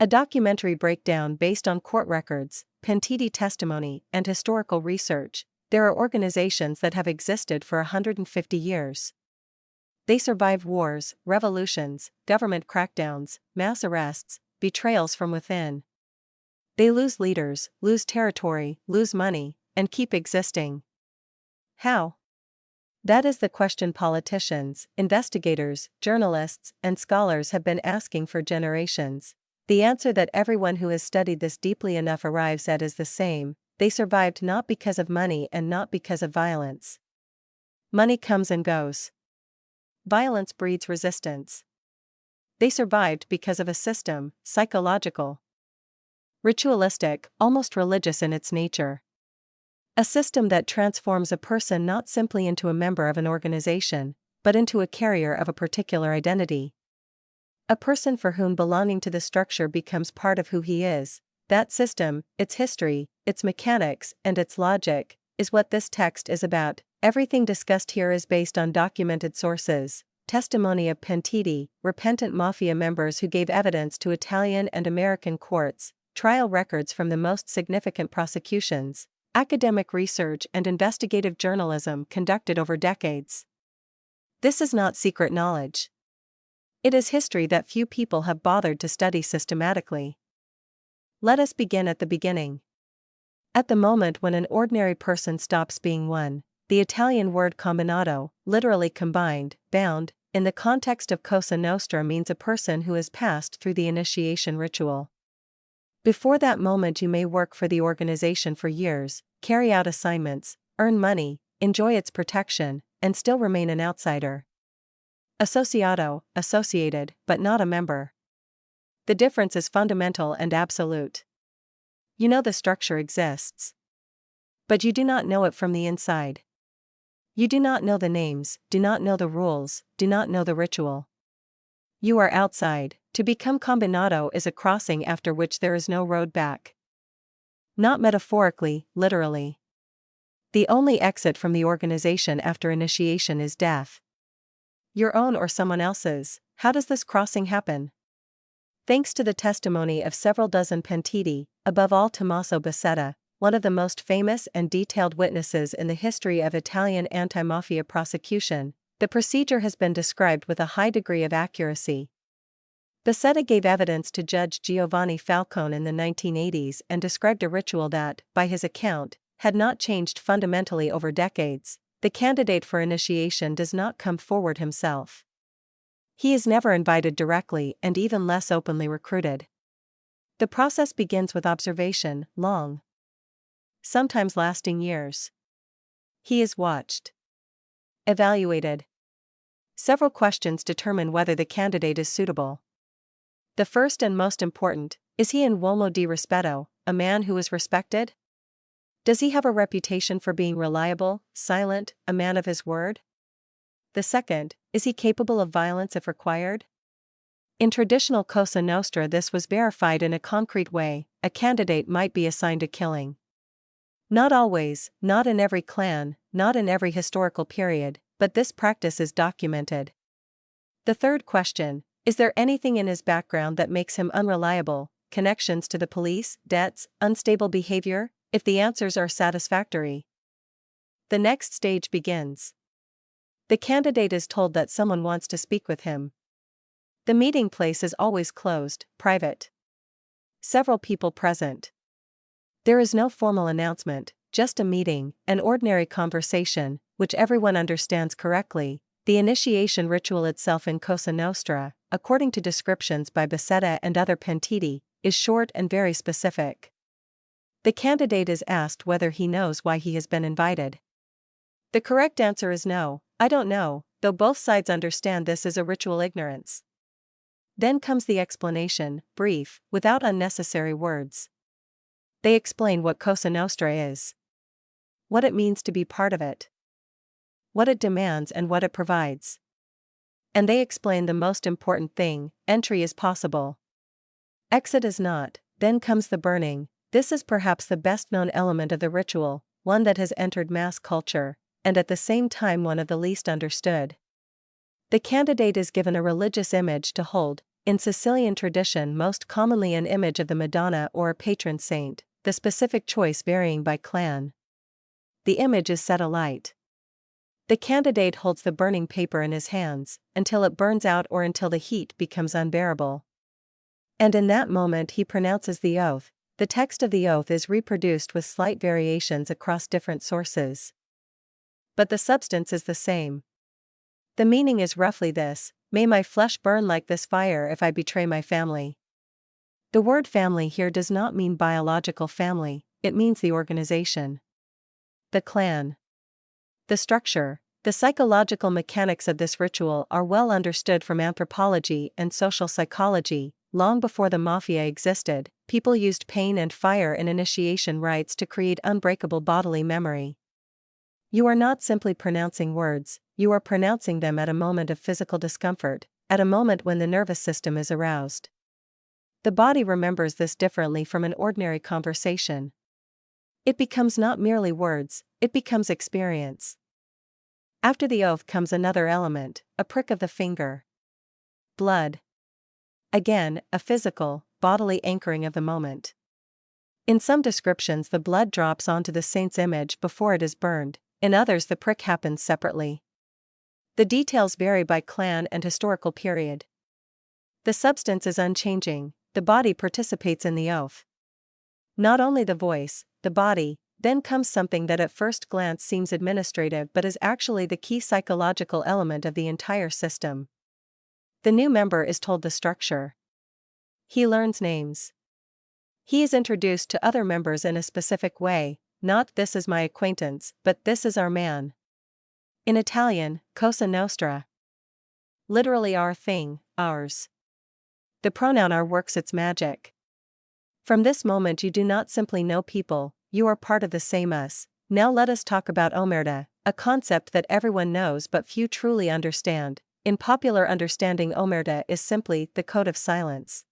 A documentary breakdown based on court records, pentiti testimony, and historical research. There are organizations that have existed for 150 years. They survive wars, revolutions, government crackdowns, mass arrests, betrayals from within. They lose leaders, lose territory, lose money, and keep existing. How? That is the question politicians, investigators, journalists, and scholars have been asking for generations. The answer that everyone who has studied this deeply enough arrives at is the same: they survived not because of money and not because of violence. Money comes and goes. Violence breeds resistance. They survived because of a system, psychological, ritualistic, almost religious in its nature. A system that transforms a person not simply into a member of an organization, but into a carrier of a particular identity. A person for whom belonging to the structure becomes part of who he is. That system, its history, its mechanics, and its logic, is what this text is about. Everything discussed here is based on documented sources: testimony of pentiti, repentant mafia members who gave evidence to Italian and American courts, trial records from the most significant prosecutions, academic research and investigative journalism conducted over decades. This is not secret knowledge. It is history that few people have bothered to study systematically. Let us begin at the beginning. At the moment when an ordinary person stops being one, the Italian word combinato, literally combined, bound, in the context of Cosa Nostra means a person who has passed through the initiation ritual. Before that moment you may work for the organization for years, carry out assignments, earn money, enjoy its protection, and still remain an outsider. Associato, associated, but not a member. The difference is fundamental and absolute. You know the structure exists, but you do not know it from the inside. You do not know the names, do not know the rules, do not know the ritual. You are outside. To become combinato is a crossing after which there is no road back. Not metaphorically, literally. The only exit from the organization after initiation is death. Your own or someone else's. How does this crossing happen? Thanks to the testimony of several dozen pentiti, above all Tommaso Buscetta, one of the most famous and detailed witnesses in the history of Italian anti-mafia prosecution, the procedure has been described with a high degree of accuracy. Buscetta gave evidence to Judge Giovanni Falcone in the 1980s and described a ritual that, by his account, had not changed fundamentally over decades. The candidate for initiation does not come forward himself. He is never invited directly and even less openly recruited. The process begins with observation, long, sometimes lasting years. He is watched, evaluated. Several questions determine whether the candidate is suitable. The first and most important: is he an uomo di rispetto, a man who is respected? Does he have a reputation for being reliable, silent, a man of his word? The second: is he capable of violence if required? In traditional Cosa Nostra this was verified in a concrete way: a candidate might be assigned a killing. Not always, not in every clan, not in every historical period, but this practice is documented. The third question: is there anything in his background that makes him unreliable, connections to the police, debts, unstable behavior? If the answers are satisfactory, the next stage begins. The candidate is told that someone wants to speak with him. The meeting place is always closed, private. Several people present. There is no formal announcement, just a meeting, an ordinary conversation, which everyone understands correctly. The initiation ritual itself in Cosa Nostra, according to descriptions by Buscetta and other pentiti, is short and very specific. The candidate is asked whether he knows why he has been invited. The correct answer is no, I don't know, though both sides understand this is a ritual ignorance. Then comes the explanation, brief, without unnecessary words. They explain what Cosa Nostra is, what it means to be part of it, what it demands and what it provides. And they explain the most important thing: entry is possible, exit is not. Then comes the burning. This is perhaps the best-known element of the ritual, one that has entered mass culture, and at the same time one of the least understood. The candidate is given a religious image to hold, in Sicilian tradition most commonly an image of the Madonna or a patron saint, the specific choice varying by clan. The image is set alight. The candidate holds the burning paper in his hands, until it burns out or until the heat becomes unbearable. And in that moment he pronounces the oath. The text of the oath is reproduced with slight variations across different sources. But the substance is the same. The meaning is roughly this: may my flesh burn like this fire if I betray my family. The word family here does not mean biological family, it means the organization. The clan. The structure, the psychological mechanics of this ritual are well understood from anthropology and social psychology. Long before the Mafia existed, people used pain and fire in initiation rites to create unbreakable bodily memory. You are not simply pronouncing words, you are pronouncing them at a moment of physical discomfort, at a moment when the nervous system is aroused. The body remembers this differently from an ordinary conversation. It becomes not merely words, it becomes experience. After the oath comes another element, a prick of the finger. Blood. Again, a physical, bodily anchoring of the moment. In some descriptions the blood drops onto the saint's image before it is burned, in others the prick happens separately. The details vary by clan and historical period. The substance is unchanging, the body participates in the oath. Not only the voice, the body, then comes something that at first glance seems administrative but is actually the key psychological element of the entire system. The new member is told the structure. He learns names. He is introduced to other members in a specific way, not "this is my acquaintance," but "this is our man." In Italian, Cosa Nostra. Literally our thing, ours. The pronoun our works its magic. From this moment you do not simply know people, you are part of the same us. Now let us talk about omerta, a concept that everyone knows but few truly understand. In popular understanding, omerta is simply the code of silence.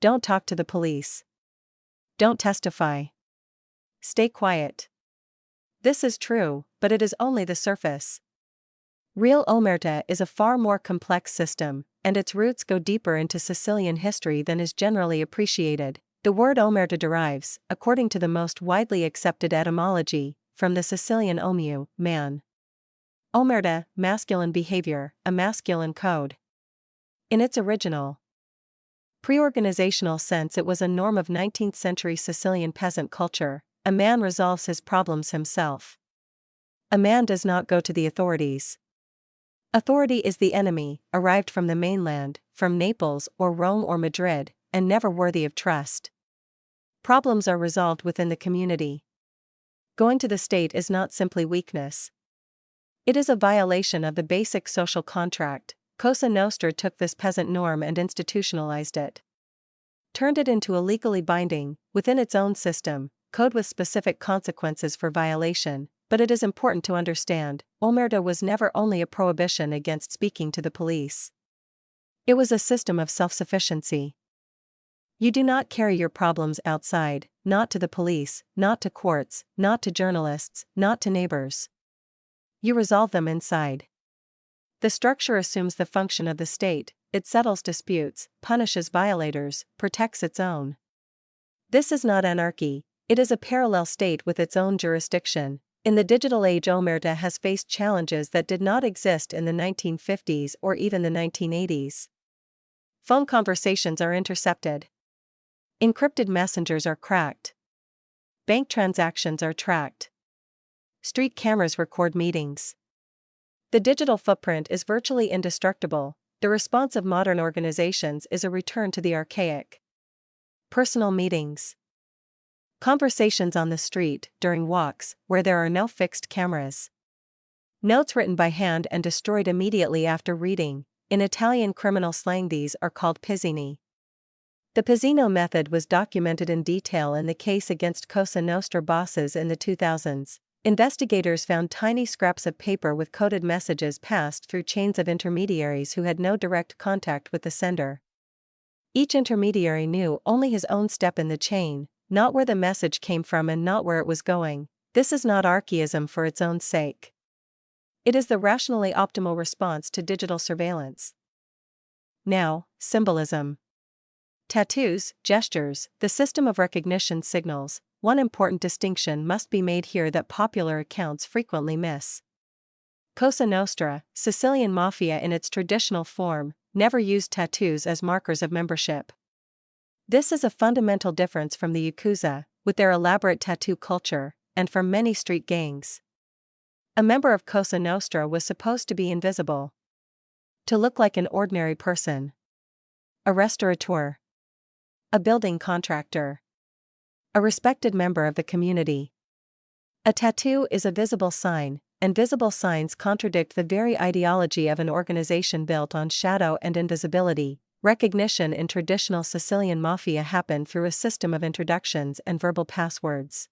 Don't talk to the police. Don't testify. Stay quiet. This is true, but it is only the surface. Real omerta is a far more complex system, and its roots go deeper into Sicilian history than is generally appreciated. The word omerta derives, according to the most widely accepted etymology, from the Sicilian omu, man. Omerta, masculine behavior, a masculine code. In its original, pre-organizational sense it was a norm of 19th century Sicilian peasant culture. A man resolves his problems himself. A man does not go to the authorities. Authority is the enemy, arrived from the mainland, from Naples or Rome or Madrid, and never worthy of trust. Problems are resolved within the community. Going to the state is not simply weakness. It is a violation of the basic social contract. Cosa Nostra took this peasant norm and institutionalized it. Turned it into a legally binding, within its own system, code with specific consequences for violation. But it is important to understand, omerta was never only a prohibition against speaking to the police. It was a system of self-sufficiency. You do not carry your problems outside, not to the police, not to courts, not to journalists, not to neighbors. You resolve them inside. The structure assumes the function of the state, it settles disputes, punishes violators, protects its own. This is not anarchy, it is a parallel state with its own jurisdiction. In the digital age, omerta has faced challenges that did not exist in the 1950s or even the 1980s. Phone conversations are intercepted. Encrypted messengers are cracked. Bank transactions are tracked. Street cameras record meetings. The digital footprint is virtually indestructible. The response of modern organizations is a return to the archaic. Personal meetings. Conversations on the street, during walks, where there are no fixed cameras. Notes written by hand and destroyed immediately after reading. In Italian criminal slang these are called pizzini. The pizzino method was documented in detail in the case against Cosa Nostra bosses in the 2000s. Investigators found tiny scraps of paper with coded messages passed through chains of intermediaries who had no direct contact with the sender. Each intermediary knew only his own step in the chain, not where the message came from and not where it was going. This is not archaism for its own sake. It is the rationally optimal response to digital surveillance. Now, symbolism. Tattoos, gestures, the system of recognition signals. One important distinction must be made here that popular accounts frequently miss. Cosa Nostra, Sicilian Mafia in its traditional form, never used tattoos as markers of membership. This is a fundamental difference from the Yakuza, with their elaborate tattoo culture, and from many street gangs. A member of Cosa Nostra was supposed to be invisible. To look like an ordinary person. A restaurateur. A building contractor. A respected member of the community. A tattoo is a visible sign, and visible signs contradict the very ideology of an organization built on shadow and invisibility. Recognition in traditional Sicilian mafia happened through a system of introductions and verbal passwords.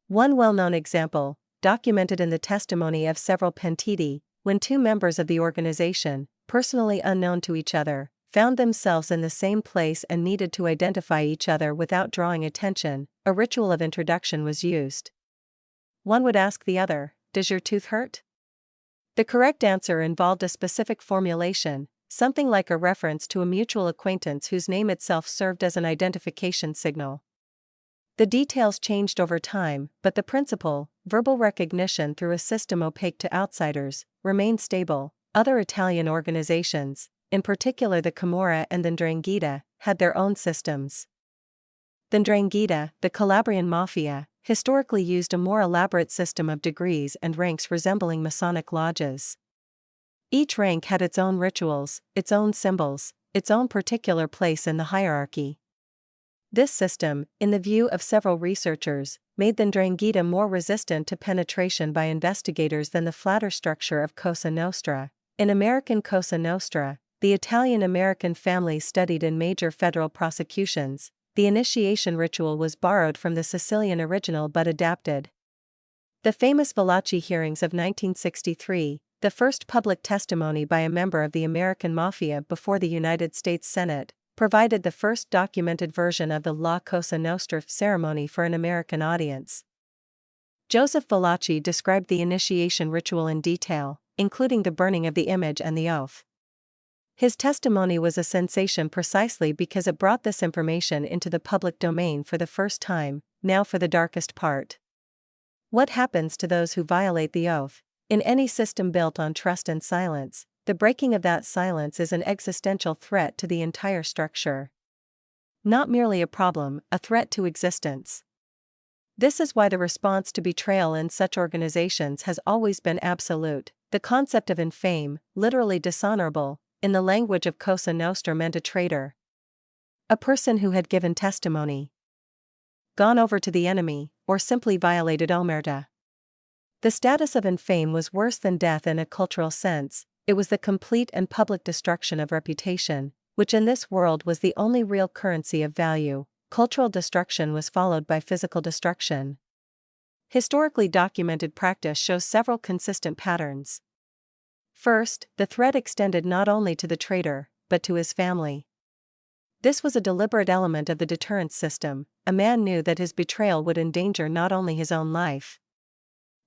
One well-known example, documented in the testimony of several pentiti, when two members of the organization, personally unknown to each other, found themselves in the same place and needed to identify each other without drawing attention, a ritual of introduction was used. One would ask the other, "Does your tooth hurt?" The correct answer involved a specific formulation, something like a reference to a mutual acquaintance whose name itself served as an identification signal. The details changed over time, but the principle, verbal recognition through a system opaque to outsiders, remained stable. Other Italian organizations, in particular the Camorra and the 'Ndrangheta, had their own systems. The 'Ndrangheta, the Calabrian Mafia, historically used a more elaborate system of degrees and ranks resembling Masonic lodges. Each rank had its own rituals, its own symbols, its own particular place in the hierarchy. This system, in the view of several researchers, made the 'Ndrangheta more resistant to penetration by investigators than the flatter structure of Cosa Nostra. In American Cosa Nostra, the Italian-American family studied in major federal prosecutions. The initiation ritual was borrowed from the Sicilian original but adapted. The famous Valachi hearings of 1963, the first public testimony by a member of the American Mafia before the United States Senate, provided the first documented version of the La Cosa Nostra ceremony for an American audience. Joseph Valachi described the initiation ritual in detail, including the burning of the image and the oath. His testimony was a sensation precisely because it brought this information into the public domain for the first time. Now for the darkest part. What happens to those who violate the oath? In any system built on trust and silence, the breaking of that silence is an existential threat to the entire structure. Not merely a problem, a threat to existence. This is why the response to betrayal in such organizations has always been absolute. The concept of infame, literally dishonorable, in the language of Cosa Nostra meant a traitor. A person who had given testimony, gone over to the enemy, or simply violated omerta. The status of infame was worse than death in a cultural sense. It was the complete and public destruction of reputation, which in this world was the only real currency of value. Cultural destruction was followed by physical destruction. Historically documented practice shows several consistent patterns. First, the threat extended not only to the traitor, but to his family. This was a deliberate element of the deterrence system. A man knew that his betrayal would endanger not only his own life.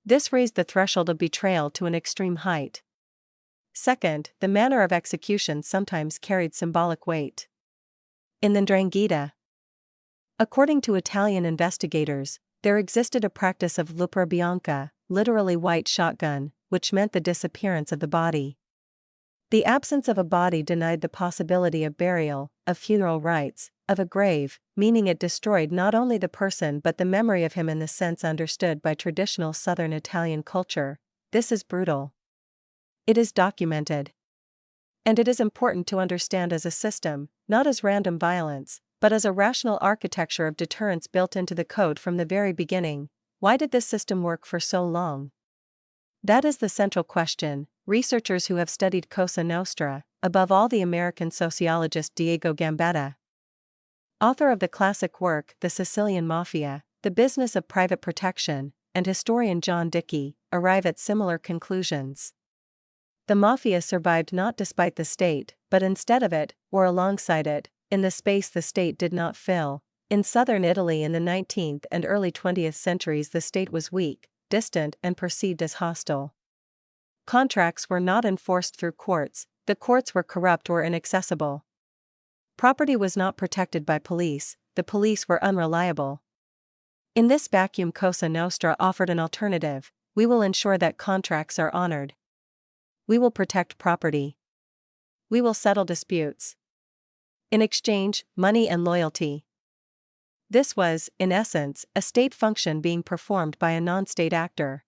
This raised the threshold of betrayal to an extreme height. Second, the manner of execution sometimes carried symbolic weight. In the 'Ndrangheta, according to Italian investigators, there existed a practice of lupa bianca, literally white shotgun, which meant the disappearance of the body. The absence of a body denied the possibility of burial, of funeral rites, of a grave, meaning it destroyed not only the person but the memory of him in the sense understood by traditional southern Italian culture. This is brutal. It is documented. And it is important to understand as a system, not as random violence, but as a rational architecture of deterrence built into the code from the very beginning. Why did this system work for so long? That is the central question. Researchers who have studied Cosa Nostra, above all the American sociologist Diego Gambetta, author of the classic work The Sicilian Mafia, The Business of Private Protection, and historian John Dickey, arrive at similar conclusions. The Mafia survived not despite the state, but instead of it, or alongside it, in the space the state did not fill. In southern Italy in the 19th and early 20th centuries the state was weak, distant and perceived as hostile. Contracts were not enforced through courts, The courts were corrupt or inaccessible. Property was not protected by police, the police were unreliable. In this vacuum, Cosa Nostra offered an alternative: we will ensure that contracts are honored. We will protect property. We will settle disputes. In exchange, money and loyalty. This was, in essence, a state function being performed by a non-state actor.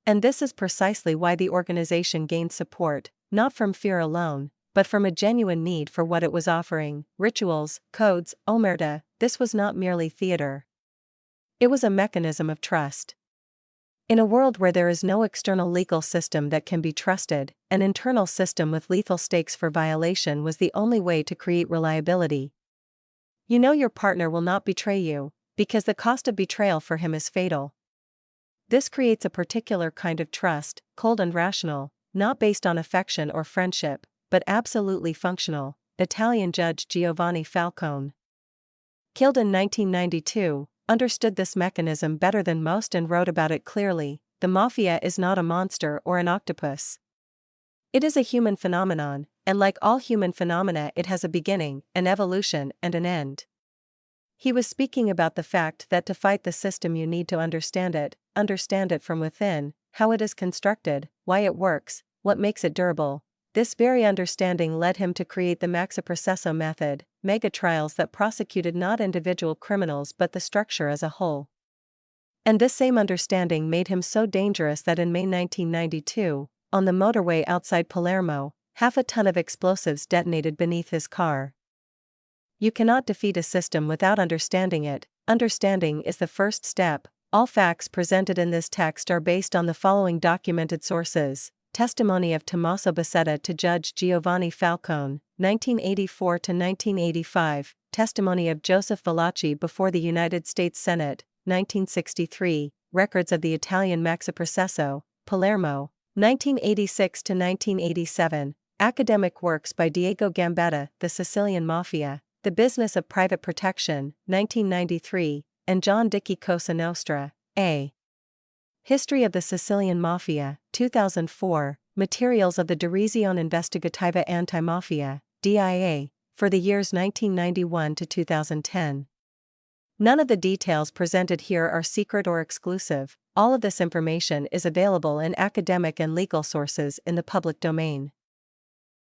And this is precisely why the organization gained support, not from fear alone, but from a genuine need for what it was offering: rituals, codes, omerta. This was not merely theater. It was a mechanism of trust. In a world where there is no external legal system that can be trusted, an internal system with lethal stakes for violation was the only way to create reliability. You know your partner will not betray you, because the cost of betrayal for him is fatal. This creates a particular kind of trust, cold and rational, not based on affection or friendship, but absolutely functional. Italian judge Giovanni Falcone, killed in 1992, understood this mechanism better than most and wrote about it clearly. The Mafia is not a monster or an octopus. It is a human phenomenon, and like all human phenomena, it has a beginning, an evolution, and an end. He was speaking about the fact that to fight the system you need to understand it from within, how it is constructed, why it works, what makes it durable. This very understanding led him to create the Maxi-Processo method, mega trials that prosecuted not individual criminals but the structure as a whole. And this same understanding made him so dangerous that in May 1992, on the motorway outside Palermo, half a ton of explosives detonated beneath his car. You cannot defeat a system without understanding it. Understanding is the first step. All facts presented in this text are based on the following documented sources: testimony of Tommaso Buscetta to Judge Giovanni Falcone, 1984 to 1985, testimony of Joseph Valachi before the United States Senate, 1963, records of the Italian Maxi-Processo, Palermo, 1986 to 1987, academic works by Diego Gambetta, The Sicilian Mafia, The Business of Private Protection, 1993, and John Dickey Cosa Nostra, A. History of the Sicilian Mafia, 2004, materials of the Direzione Investigativa Antimafia, DIA, for the years 1991 to 2010. None of the details presented here are secret or exclusive. All of this information is available in academic and legal sources in the public domain.